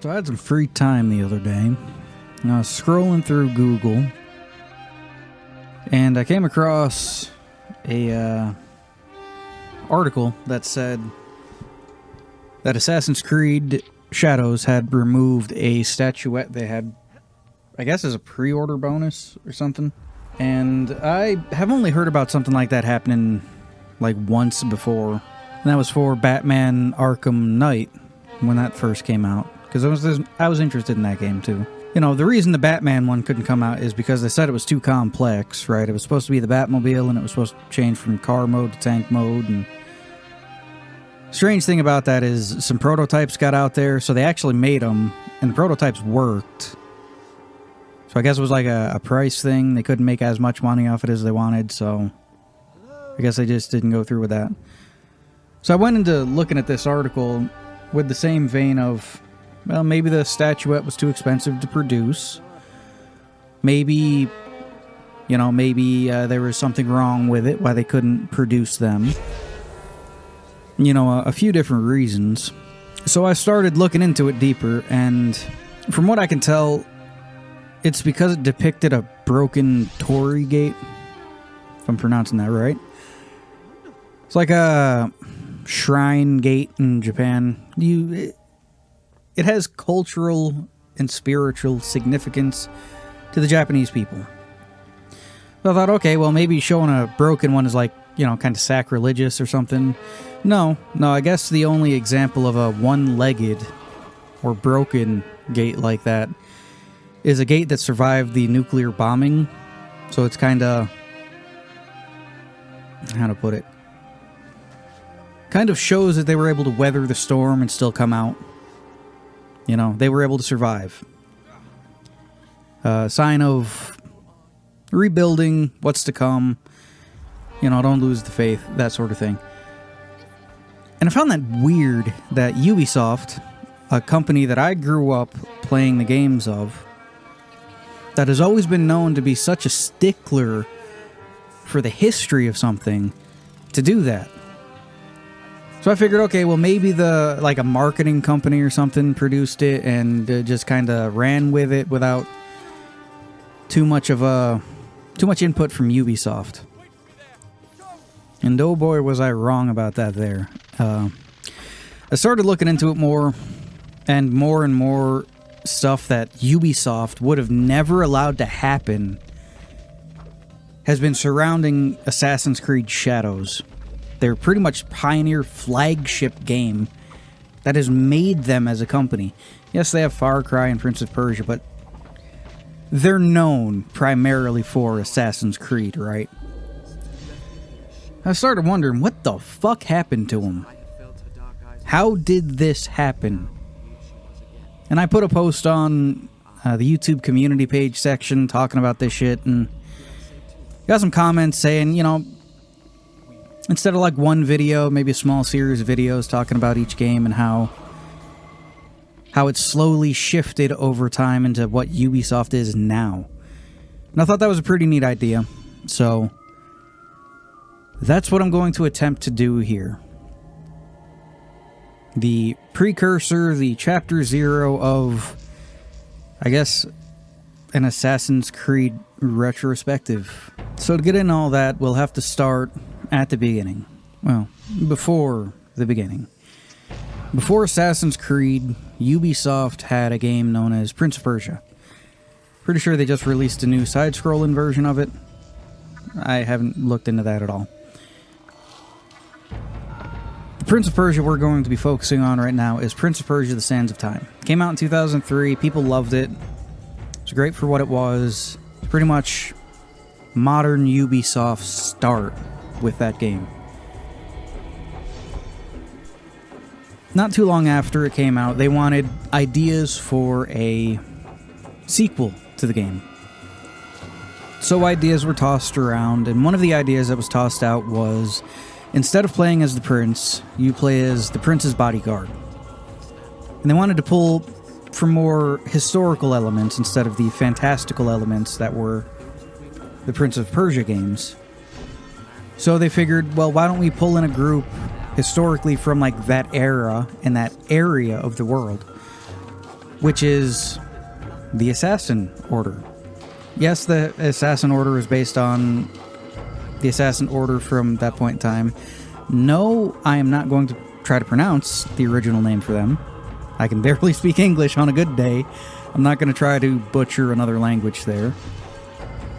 So I had some free time the other day, and I was scrolling through Google, and I came across a article that said that Assassin's Creed Shadows had removed a statuette they had, I guess, as a pre-order bonus or something. And I have only heard about something like that happening like once before, and that was for Batman Arkham Knight when that first came out. Because I was interested in that game too. You know, the reason the Batman one couldn't come out is because they said it was too complex, right? It was supposed to be the Batmobile, and it was supposed to change from car mode to tank mode. And strange thing about that is some prototypes got out there, so they actually made them, and the prototypes worked. So I guess it was like a price thing. They couldn't make as much money off it as they wanted, so I guess they just didn't go through with that. So I went into looking at this article with the same vein of, well, maybe the statuette was too expensive to produce. Maybe, you know, there was something wrong with it, why they couldn't produce them. You know, a few different reasons. So I started looking into it deeper, and from what I can tell, it's because it depicted a broken torii gate, if I'm pronouncing that right. It's like a shrine gate in Japan. It has cultural and spiritual significance to the Japanese people. So I thought, okay, well, maybe showing a broken one is like, you know, kind of sacrilegious or something. No, I guess the only example of a one-legged or broken gate like that is a gate that survived the nuclear bombing. So it's kind of, how to put it, kind of shows that they were able to weather the storm and still come out. You know, they were able to survive. Sign of rebuilding, what's to come. You know, don't lose the faith, that sort of thing. And I found that weird that Ubisoft, a company that I grew up playing the games of, that has always been known to be such a stickler for the history of something, to do that. So I figured, okay, well, maybe a marketing company or something produced it and just kind of ran with it without too much input from Ubisoft. And oh boy, was I wrong about that there. I started looking into it more and more stuff that Ubisoft would have never allowed to happen has been surrounding Assassin's Creed Shadows. Their pretty much pioneer flagship game that has made them as a company. Yes, they have Far Cry and Prince of Persia, but they're known primarily for Assassin's Creed, right? I started wondering, what the fuck happened to them? How did this happen? And I put a post on the YouTube community page section talking about this shit, and got some comments saying, you know, instead of like one video, maybe a small series of videos talking about each game and how it's slowly shifted over time into what Ubisoft is now. And I thought that was a pretty neat idea. So that's what I'm going to attempt to do here. The precursor, the chapter 0 of, I guess, an Assassin's Creed retrospective. So to get in all that, we'll have to start at the beginning. Well, before the beginning. Before Assassin's Creed, Ubisoft had a game known as Prince of Persia. Pretty sure they just released a new side-scrolling version of it. I haven't looked into that at all. The Prince of Persia we're going to be focusing on right now is Prince of Persia: The Sands of Time. It came out in 2003, people loved it. It was great for what it was. Pretty much modern Ubisoft's start with that game. Not too long after it came out, they wanted ideas for a sequel to the game. So ideas were tossed around, and one of the ideas that was tossed out was, instead of playing as the prince, you play as the prince's bodyguard. And they wanted to pull from more historical elements instead of the fantastical elements that were the Prince of Persia games. So they figured, well, why don't we pull in a group historically from like that era and that area of the world? which is the Assassin Order. Yes, the Assassin Order is based on the Assassin Order from that point in time. No, I am not going to try to pronounce the original name for them. I can barely speak English on a good day. I'm not going to try to butcher another language there.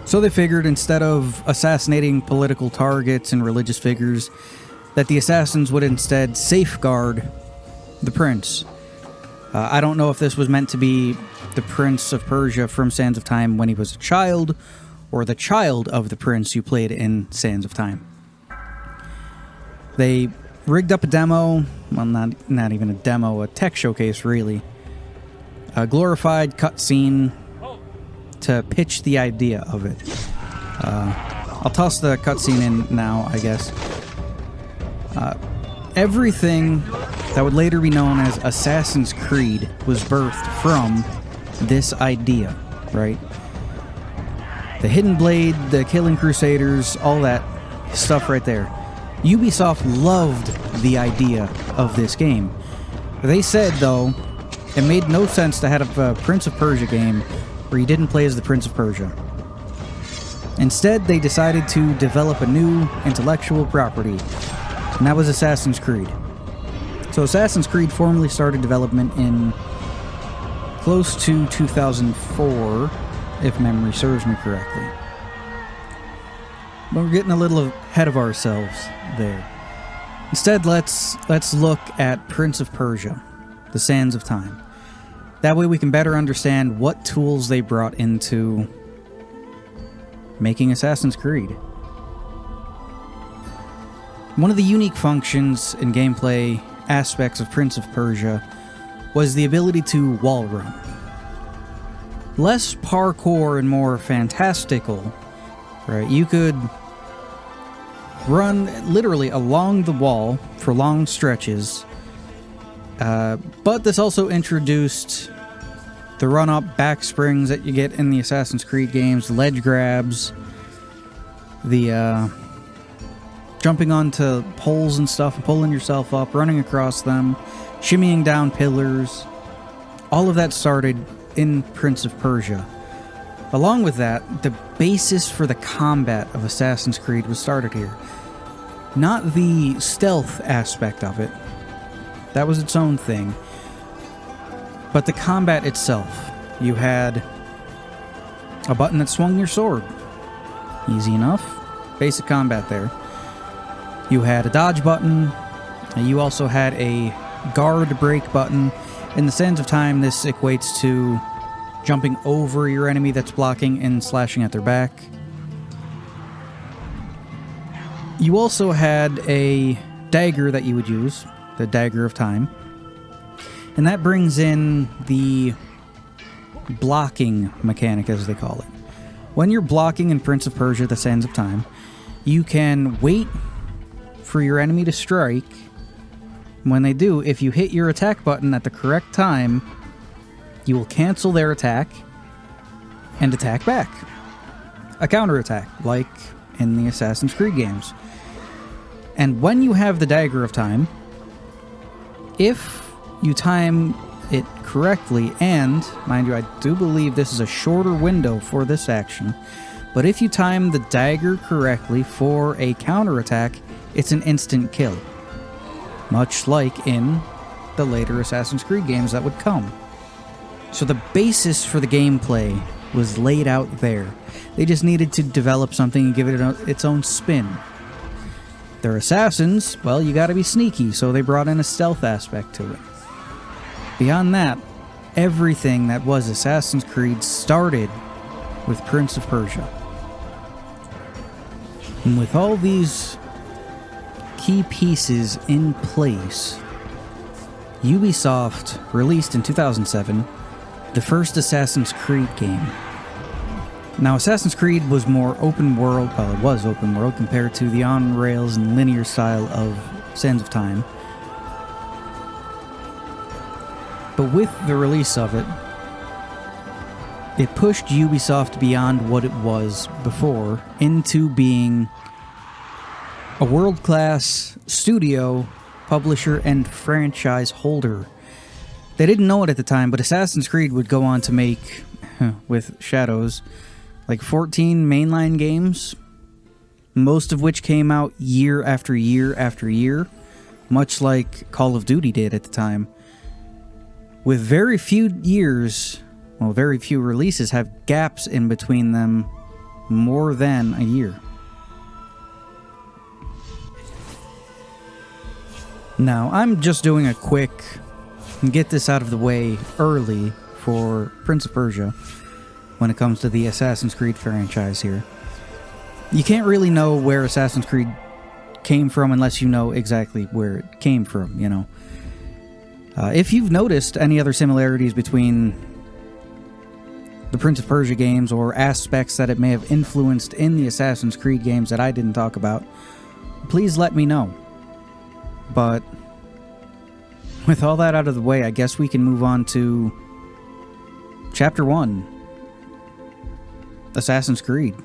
So they figured instead of assassinating political targets and religious figures, that the assassins would instead safeguard the prince. I don't know if this was meant to be the Prince of Persia from Sands of Time when he was a child, or the child of the prince you played in Sands of Time. They rigged up a demo, well, not even a demo, a tech showcase, really. A glorified cutscene to pitch the idea of it. I'll toss the cutscene in now, I guess. Everything that would later be known as Assassin's Creed was birthed from this idea, right? The Hidden Blade, the Killing Crusaders, all that stuff right there. Ubisoft loved the idea of this game. They said, though, it made no sense to have a Prince of Persia game where you didn't play as the Prince of Persia. Instead, they decided to develop a new intellectual property, and that was Assassin's Creed. So Assassin's Creed formally started development in close to 2004, if memory serves me correctly. But we're getting a little ahead of ourselves there. Instead, let's look at Prince of Persia, the Sands of Time. That way we can better understand what tools they brought into making Assassin's Creed. One of the unique functions and gameplay aspects of Prince of Persia was the ability to wall run. Less parkour and more fantastical, right? You could run literally along the wall for long stretches, but this also introduced the run-up back springs that you get in the Assassin's Creed games, ledge grabs, the jumping onto poles and stuff and pulling yourself up, running across them, shimmying down pillars. All of that started in Prince of Persia. Along with that, the basis for the combat of Assassin's Creed was started here. Not the stealth aspect of it. That was its own thing. But the combat itself. You had a button that swung your sword. Easy enough. Basic combat there. You had a dodge button. And you also had a guard break button. In the Sands of Time, this equates to jumping over your enemy that's blocking and slashing at their back. You also had a dagger that you would use, the Dagger of Time. And that brings in the blocking mechanic, as they call it. When you're blocking in Prince of Persia, the Sands of Time, you can wait for your enemy to strike. When they do, if you hit your attack button at the correct time, you will cancel their attack and attack back. A counterattack, like in the Assassin's Creed games. And when you have the Dagger of Time, if you time it correctly, and, mind you, I do believe this is a shorter window for this action, but if you time the dagger correctly for a counterattack, it's an instant kill. Much like in the later Assassin's Creed games that would come. So the basis for the gameplay was laid out there. They just needed to develop something and give it its own spin. They're assassins, well, you gotta be sneaky, so they brought in a stealth aspect to it. Beyond that, everything that was Assassin's Creed started with Prince of Persia. And with all these key pieces in place, Ubisoft released in 2007 the first Assassin's Creed game. Now, Assassin's Creed was more open world, well, it was open world compared to the on-rails and linear style of Sands of Time. But with the release of it, it pushed Ubisoft beyond what it was before into being a world-class studio, publisher, and franchise holder They didn't know it at the time, but Assassin's Creed would go on to make, with Shadows, like 14 mainline games, most of which came out year after year after year, much like Call of Duty did at the time. With very few years, well, very few releases have gaps in between them more than a year. Now, I'm just doing a quick get this out of the way early for Prince of Persia when it comes to the Assassin's Creed franchise here. You can't really know where Assassin's Creed came from unless you know exactly where it came from, you know. If you've noticed any other similarities between the Prince of Persia games or aspects that it may have influenced in the Assassin's Creed games that I didn't talk about, please let me know. But with all that out of the way, I guess we can move on to Chapter 1, Assassin's Creed.